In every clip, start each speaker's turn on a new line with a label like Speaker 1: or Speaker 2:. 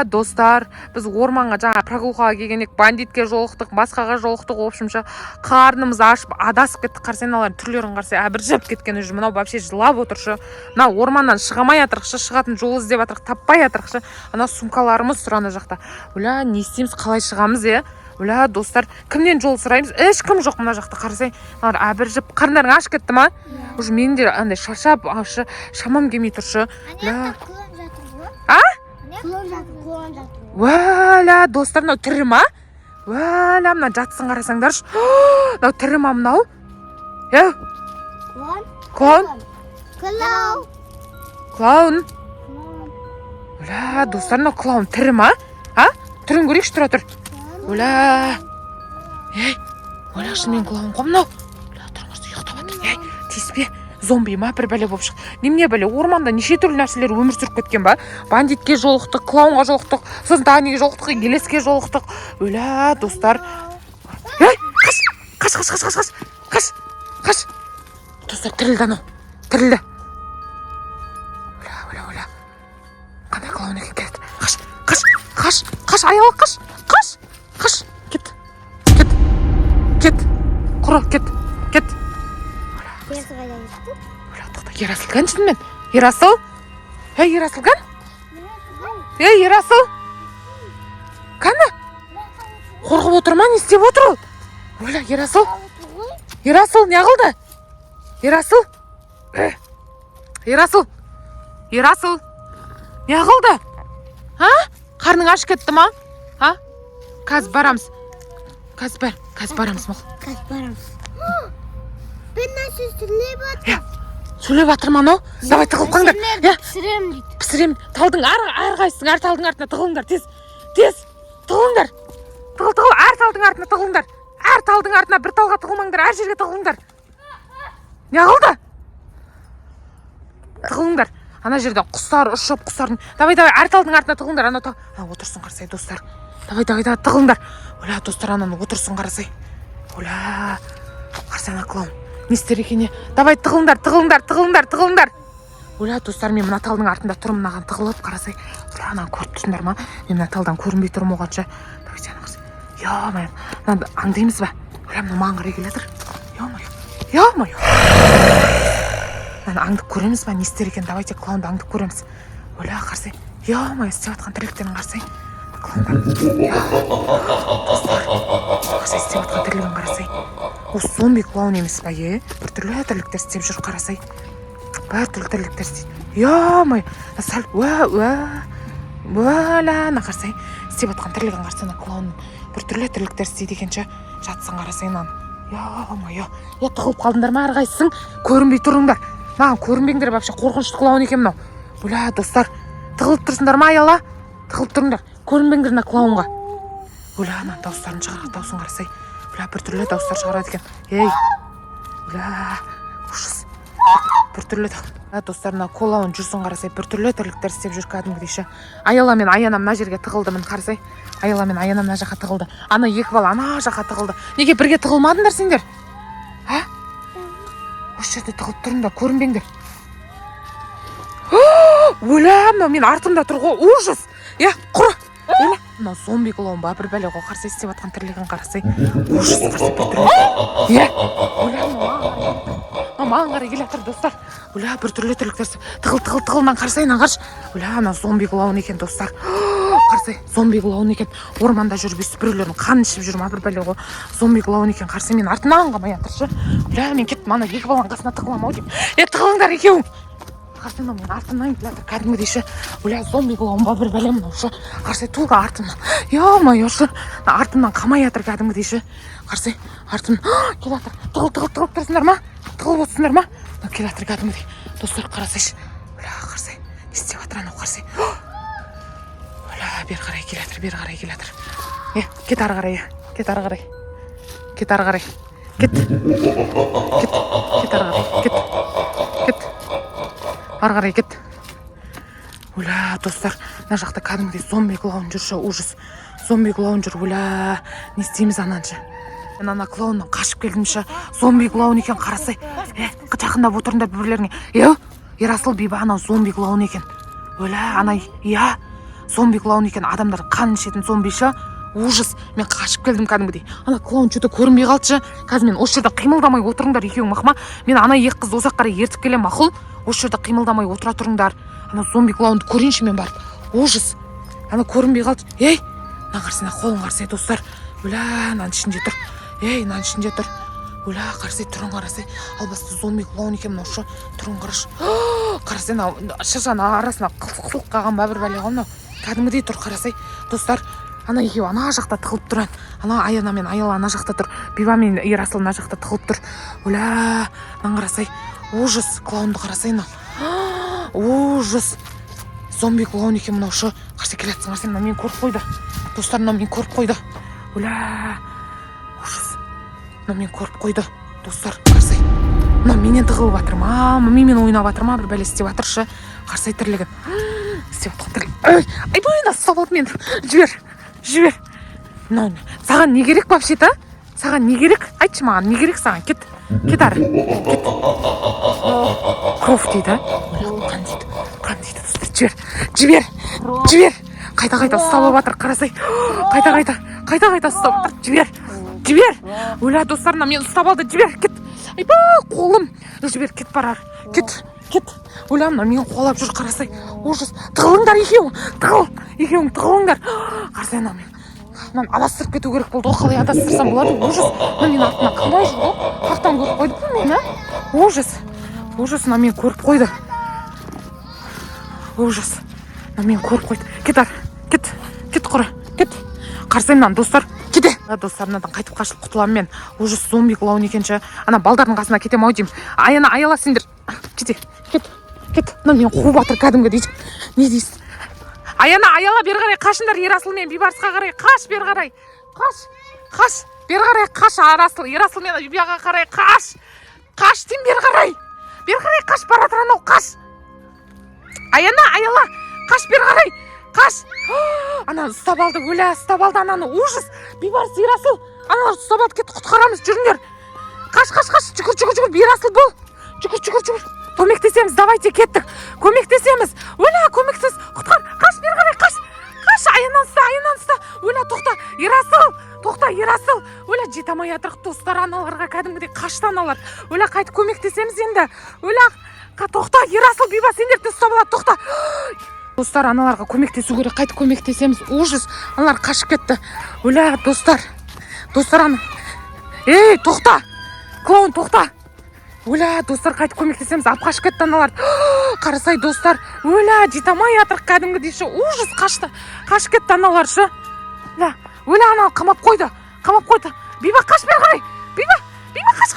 Speaker 1: достар, біз орманға жаңа прогулкаға келгенек, бандитке жолықтық, басқаға жолықтық, в общем-ша, қарнымыз ашып, адасып кеттік. Қарсы аналардың түрлерін қарсы әбіржіп кеткен уже. Мынау вообще жылап отыршы. Мынау орманнан шығамай атырықшы, шығатын жол іздеп атырық, таппай атырықшы. Ана сумкаларымыз тұр ана жақта. Бля, не істейміз, қалай шығамыз, Бля, достар, кімнен жол сұраймыз? Ешкім жоқ мына жақта. Қарасай, әбіржіп, қарындарың аш кетті ма? Уже мен де андай шаршап, шамам келмей тұршы. Бля. А?
Speaker 2: Клон жатыр.
Speaker 1: Уәля, достар, мынау тірі ма? Уәля, мына жатсын қарасаңдаршы. Мынау тірі ма мынау? Клон? Клоун. Уәля, достар, мынау клоун тірі ма? Түрін көрейікші, тұра тұр. Уәля. Уәля, шынымен клоун қой мынау. Уәля, тұрыңызды ұйықтап атыр. Тиіспе. Зомби ма бір бәле болып шық. Немене бәле, орманда неше түрлі нәрселер өмір сүріп кеткен ба? Бандитке жолықтық, клоунға жолықтық, сосын Даниге жолықтық, елеске жолықтық. Өля, достар. Қаш. Достар, тірілді анау. Тірілді. Өля. Қандай клоун екен келді. Қаш, аяла қаш. Кет. Құры, кет. Ерасыл қаншын мен? Ерасыл? Ерасыл қан? Ерасыл? Қаны? Қорғып отыр ма? Не істеп отыр ол? Оля, Ерасыл? Ерасыл, не қылды? Ерасыл? Ерасыл? Не қылды? Қарның аш кетті ма? Қазір барамыз. Қазір барамыз. Сөйлеп атыр ма анау? Давай тығылып қаңдар. Пісірем. Талдың арғайсың, әр талдың артына тығылыңдар. Тез. Тығылыңдар. Тығыл, әр талдың артына тығылыңдар. Әр талдың артына бір талға тығылмаңдар, әр жерге тығылыңдар. Не қылды? Тығылыңдар. Ана жерден құстар ұшып, құстардың. Давай, әр талдың артына тығылыңдар. Ана отырсын қарасай, достар. Давай, тығылыңдар. Оля, достар, ананы отырсын қарасай. Оля, қарсай ана клоун. Не істер екене? Давай, тығылыңдар. Оля, достар, мен мына талдың артында тұрмын, мынаған тығылып қарасай. Оля, ананы көріп тұрсыңдар ма? Мен мына талдан көрінбей тұрмын оғанша. Давай, сен қарасай. Мынаны аңдаймыз ба? Оля, мына маған қарай келатыр. Ё-моё. Мынаны аңдып көреміз ба? Не істер екен? Давайте клоунды аңдып көреміз. Оля, қарасай. Ё-моё, істеп атқан тірліктерін қарасай. Қарасай, істеп атқан тірлігін қарасай. Осы зомби клоун емес па, бір түрлі тірліктер істеп жүр қарасай. Бір түрлі тірліктер істейді. Ё-моё, сәл, уәлә, қарасай. Істеп атқан тірлігін қарасай, клоун бір түрлі тірліктер істейді екенше. Жатсын қарасай, ё-моё. Тығылып қалдыңдар ма әрқайсың? Көрінбей тұрыңдар. Маған көрінбеңдер, вообще қорқынышты клоун екен мынау. Бля, достар, тығылып тұрсыңдар ма, аяла? Тығылып тұрыңдар. Көрінбеңдер мына клоунға. Бля, ана дауыстарын шығарады, дауысын қарасай. Бля, бір түрлі дауыстар шығарады екен. Бля, ужас. Бір түрлі достар, мына клоун жүрсін қарасай, бір түрлі тірліктер істеп жүр кәдімгідейше. Аяла мен Аяна мына жерге тығылды, мін қарасай. Аяла мен Аяна мына жаққа тығылды. Ана екі бала ана жаққа тығылды. Неге бірге тығылмадыңдар сендер? Осы жерде тығылып тұрыңдар, көрінбеңдер. Оля, мынау мен артымда тұр ғой, ужас. Құры. Оля, мынау зомби клоун ба, бір бәле ғой, қарасай, істеп атқан тірлігін қарасай. Ужас, қарасай, бір түрлі. Оля, маған қарай келатыр, достар. Оля, бір түрлі тірліктер. Тығылынан қарасай, нағарш. Оля, мынау зомби клоун екен, достар. Қарасай, зомби клоун екен. Орманда жүріп, біреулердің қанын ішіп жүр ма, бір бәле ғой. Зомби клоун екен, қарасай, мен артынан қамай атыршы. Оля, мен кеттім, ана екі баланың қасына тығыламау деймін. Тығылыңдар екеуің. Қарасай, мен артымнан келатыр, кәдімгідейші. Оля, зомби клоун ба, бір бәле мынаушы. Қарасай, туға артымнан. Ё-моё-шы, артымнан қамай атыр, кәдімгідейші. Қарасай, артымнан келатыр. Тығылып тұрсыңдар ма? Тығылып отырсыңдар ма? Келатыр, кәдімгідей. Достар, қарасайшы. Оля, қарасай, не істеп атыр анау, қарасай. Оля, бері қарай келатыр. Кет ары қарай. Кет ары қарай. Ары қарай кет. Оля, достар, мына жақта кәдімгідей зомби клоун жүрші, ужас. Зомби клоун жүр, оля, не істейміз ананшы? Мен ана клоуннан қашып келдімші, зомби клоун екен, қарасай. Жақындап отырыңдар бірлеріңе. Ерасыл бейба, анау зомби клоун екен. Оля, ана, зомби клоун екен, адамдар қан ішетін зомби ше. Ужас. Мен қашып келдім кәдімгідей. Ана клоун что-то көрінбей қалды ше. Қазір мен осы жерде қимылдамай отырыңдар екеуің мақма. Мен ана екі қызды осы қарай ертіп келем мақұл. Осы жерде қимылдамай отыра тұрыңдар. Ана зомби клоунды көрейінші мен барып. Ужас. Ана көрінбей қалды. Ей, мына қарсына қолын қарсай достар. Уля, мынаның ішінде тұр. Ей, мынаның ішінде тұр. Уля, қарсай тұрын қарасай. Албасты зомби клоун екен мынау ше. Тұрын қараш. Қарасай мынау шыршаның арасына қылып қалған ба бір бәле ғой мынау. Кәдімгідей тұр қарасай. Достар, ана екеуі ана жақта тығылып тұрған. Ана Аяна мен Аяла ана жақта тұр. Биба мен Ерасыл ана жақта тығылып тұр. Уля, мынаны қарасай. Ужас, клоунды қарасай мынау. Ужас. Зомби клоун екен мынау ше. Қарсай келе жатсың, қарсай мынау мені көріп қойды. Достар, мынау мені көріп қойды. Уля, ужас. Мынау мені көріп қойды. Достар, қарсай. Мынау менен тығылып жатыр ма? Менімен ойнап жатыр ма? Бір бәле істеп жатыр ше. Қарсай тірлігін. Істеп жатыр. Ай, бойына ұстап алды мені. Жібер. Мынау саған не керек вообще-то? Саған не керек? Айтшы маған, не керек саған? Кет ары. Кет. Кров дейді. Қан дейді достар. Жібер. Қайта ұстап алып жатыр, қарасай. Қайта ұстап жатыр. Жібер. Оля, достарына мен ұстап алды. Жібер, кет. Айба, қолым. Жібер, кет барар. Кет. Оля, мына мен қолап жүр, қарасай. Ужас. Тығылыңдар екеуің тығылыңдар. Қарасай, мынаны аластырып кету керек болды. Қалай адастырсам болады? Ужас. Мен артына қалмай жүр ғой. Қақтан көріп қойды бұл мені. Ужас. Мына мен көріп қойды. Ужас. Мына мен көріп қойды. Кет ар. Кет құры. Кет. Қарасай мынаны достар. Кете. Достар, мынадан қайтып қашып құтыламын мен. Ужас, зомби клоун екенші. Ана балдардың қасына кетем ау деймін. Аяна, Аяла сендер. Кет. Мына мен қуып жатыр кәдімгі дейді. Не дейсіз? Аяна, Аяла бері қарай қашыңдар. Ерасыл мен Бибарысқа қарай қаш, бері қарай. Қаш. Бері қарай қаш, Ерасыл мен Бибаға қарай қаш. Қаш деймін, бері қарай. Қаш, бара тұр анау, қаш. Аяна, Аяла, қаш, бері қарай. Қаш. Ана ұстап алды, Оля, ұстап алды ананы. Ужас. Бибарыс, Ерасыл. Аналар ұстап алды, кет, құтқарамыз, жүріңдер. Қаш. Жүгір, Ерасыл бол. Жүгір. Көмектесеміз, давайте кеттік. Көмектесеміз. Оля, көмектес. Құтқар. Қаш, бері қарай, қаш. Аянан ұста. Оля, тоқта, Ерасыл. Оля, жете алмай жатырық достар, аналарға кәдімгідей қашты аналар. Оля, қайтып көмектесеміз енді. Оля, тоқта, Ерасыл, Биба, сендерді ұстап алады, тоқта. Достар, аналарға көмектесу керек, қайтып көмектесеміз. Ужас, аналар қашып кетті. Оля, достар, ана. Ей, тоқта. Клоун, тоқта. Оля, достар, қайтып көмектесеміз. Алып қашып кетті аналар. Қарасай, достар. Оля, жете алмай жатырық кәдімгідей ше. Ужас, қашып кетті аналар ше. Оля, анау қамап қойды. Биба, қаш бері қарай. Биба, қаш.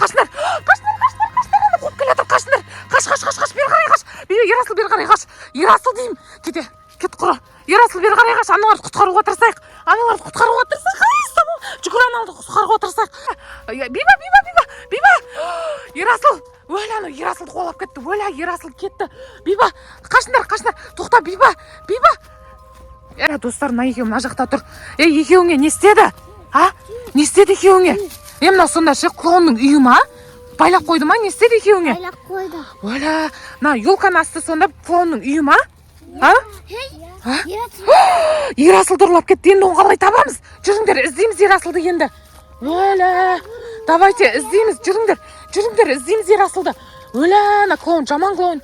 Speaker 1: Қашындар. Ана қуып келе жатыр, қашындар. Қаш, бері қарай қаш. Биба, Ерасыл бері қарай қаш. Ерасыл деймін. Кет құры. Ерасыл бері қарай қаш. Аналарды құтқаруға тырысайық. Жүгір, аналарды құтқаруға тырысайық. Биба. Ерасыл. Оля, Ерасылды қолап кетті. Оля, Ерасыл кетті. Биба, қашындар. Тоқта, Биба. Достар, мына екеуі мына жақта тұр. Екеуіңе не істеді? Не істеді екеуіңе? Мынау сонда ше клоунның үйі ма? Байлап қойды ма? Не істеді екеуіңе?
Speaker 2: Байлап қойды.
Speaker 1: Оля, мына елканың асты сонда клоунның үйі ма? Ерасылды ұрлап кетті. Енді оны қалай табамыз? Жүріңдер, іздейміз Ерасылды енді. Оля, давайте іздейміз. Жүріңдер, іздейміз Ерасылды. Оля, ана клоун, жаман клоун.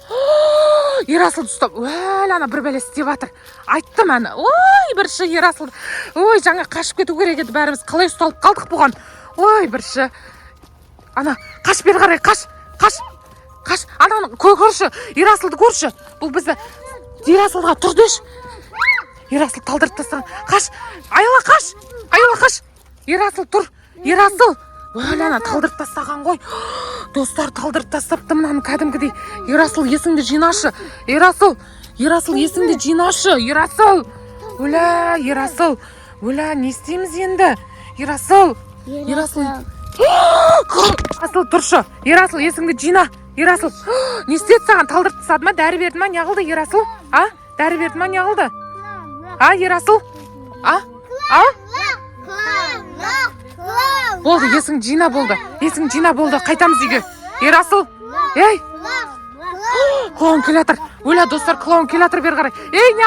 Speaker 1: Ерасылды ұстап. Оля, ана бір бәле істеп жатыр. Айттым әні. Ой, бірші Ерасылды. Ой, жаңа қашып кету керек еді бәріміз. Қалай ұсталып қалдық бұған? Ой, бірші. Ана, қаш бері қарай, қаш. Ананы көрші, Ерасылды көрші. Бұл бізді Ерасылға тұр деш. Ерасыл талдырып тастаған. Қаш. Аяла қаш. Ерасыл тұр. Ерасыл. Оля, ана талдырып тастаған ғой. Достар, талдырып тастапты мынаны кәдімгідей. Ерасыл, есіңді жинашы. Ерасыл, есіңді жинашы. Оля, Ерасыл. Оля, не істейміз енді? Ерасыл. Тұршы. Ерасыл, есіңді жина. Ерасыл. Не істеді саған? Талдырып тастады ма? Дәрі берді ма? Не қылды Ерасыл? Дәрі берді ма? Не қылды? Ерасыл? Болды, есің жина болды. Қайтамыз үйге. Ерасыл. Ей! Клоун келе жатыр. ойла достар клоун келе жатыр бері қарай ей не